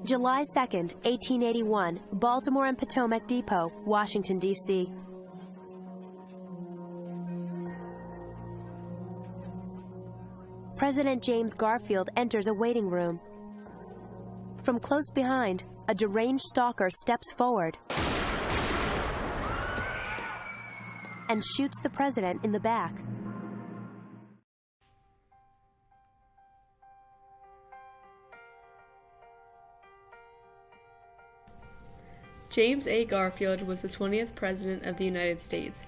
July 2, 1881, Baltimore and Potomac Depot, Washington, D.C. President James Garfield enters a waiting room. From close behind, a deranged stalker steps forward and shoots the president in the back. James A. Garfield was the 20th President of the United States.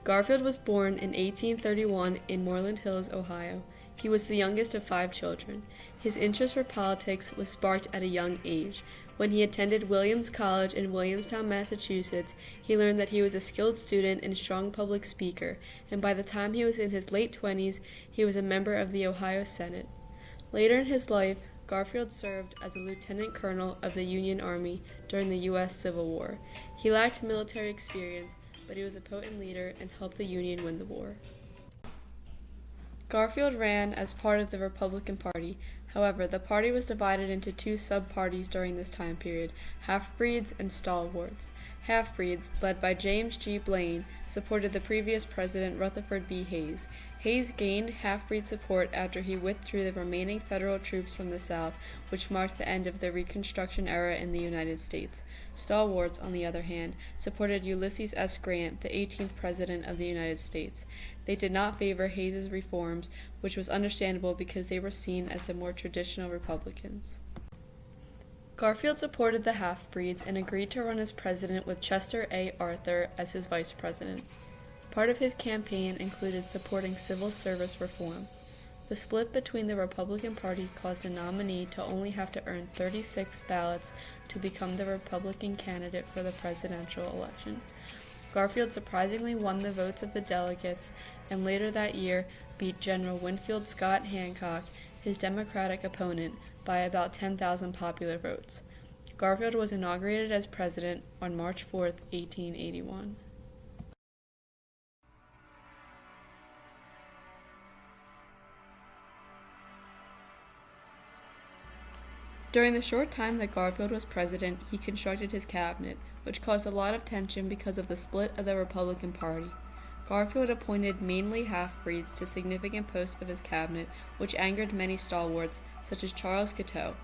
Garfield was born in 1831 in Moreland Hills, Ohio. He was the youngest of 5 children. His interest for politics was sparked at a young age. When he attended Williams College in Williamstown, Massachusetts, he learned that he was a skilled student and strong public speaker, and by the time he was in his late 20s, he was a member of the Ohio Senate. Later in his life, Garfield served as a lieutenant colonel of the Union Army during the U.S. Civil War. He lacked military experience, but he was a potent leader and helped the Union win the war. Garfield ran as part of the Republican Party. However, the party was divided into 2 sub-parties during this time period, half-breeds and stalwarts. Half-breeds, led by James G. Blaine, supported the previous president Rutherford B. Hayes. Hayes gained half-breed support after he withdrew the remaining federal troops from the South, which marked the end of the Reconstruction era in the United States. Stalwarts, on the other hand, supported Ulysses S. Grant, the 18th President of the United States. They did not favor Hayes's reforms, which was understandable because they were seen as the more traditional Republicans. Garfield supported the half-breeds and agreed to run as president with Chester A. Arthur as his vice president. Part of his campaign included supporting civil service reform. The split between the Republican Party caused a nominee to only have to earn 36 ballots to become the Republican candidate for the presidential election. Garfield surprisingly won the votes of the delegates and later that year beat General Winfield Scott Hancock, his Democratic opponent, by about 10,000 popular votes. Garfield was inaugurated as president on March 4, 1881. During the short time that Garfield was president, he constructed his cabinet, which caused a lot of tension because of the split of the Republican Party. Garfield appointed mainly half-breeds to significant posts of his cabinet, which angered many stalwarts, such as Charles Guiteau.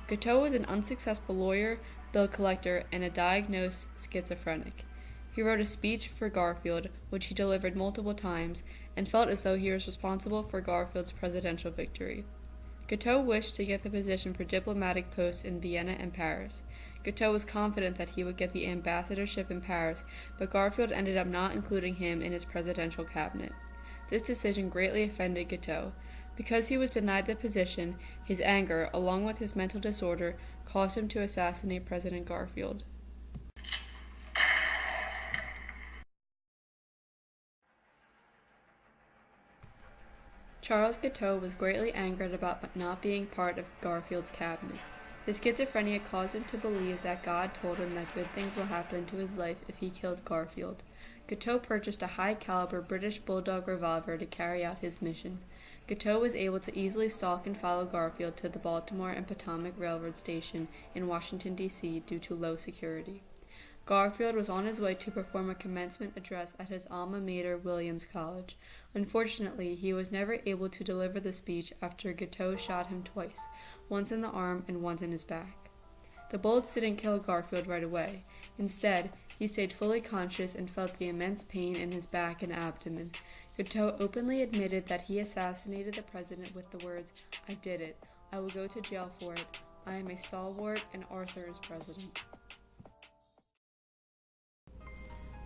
Guiteau was an unsuccessful lawyer, bill collector, and a diagnosed schizophrenic. He wrote a speech for Garfield, which he delivered multiple times, and felt as though he was responsible for Garfield's presidential victory. Guiteau wished to get the position for diplomatic posts in Vienna and Paris. Guiteau was confident that he would get the ambassadorship in Paris, but Garfield ended up not including him in his presidential cabinet. This decision greatly offended Guiteau. Because he was denied the position, his anger, along with his mental disorder, caused him to assassinate President Garfield. Charles Guiteau was greatly angered about not being part of Garfield's cabinet. His schizophrenia caused him to believe that God told him that good things will happen to his life if he killed Garfield. Guiteau purchased a high-caliber British Bulldog revolver to carry out his mission. Guiteau was able to easily stalk and follow Garfield to the Baltimore and Potomac Railroad Station in Washington, D.C. due to low security. Garfield was on his way to perform a commencement address at his alma mater, Williams College. Unfortunately, he was never able to deliver the speech after Guiteau shot him twice, once in the arm and once in his back. The bullets didn't kill Garfield right away. Instead, he stayed fully conscious and felt the immense pain in his back and abdomen. Guiteau openly admitted that he assassinated the president with the words, "I did it. I will go to jail for it. I am a stalwart and Arthur is president."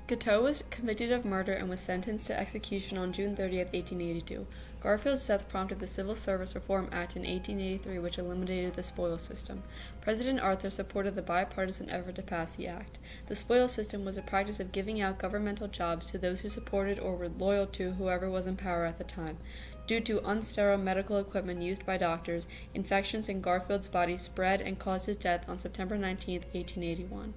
Guiteau was convicted of murder and was sentenced to execution on June 30, 1882. Garfield's death prompted the Civil Service Reform Act in 1883, which eliminated the spoils system. President Arthur supported the bipartisan effort to pass the act. The spoils system was a practice of giving out governmental jobs to those who supported or were loyal to whoever was in power at the time. Due to unsterile medical equipment used by doctors, infections in Garfield's body spread and caused his death on September 19, 1881.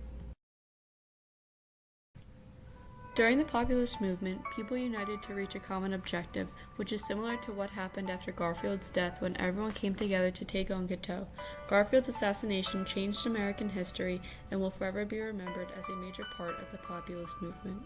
During the populist movement, people united to reach a common objective, which is similar to what happened after Garfield's death when everyone came together to take on Guiteau. Garfield's assassination changed American history and will forever be remembered as a major part of the populist movement.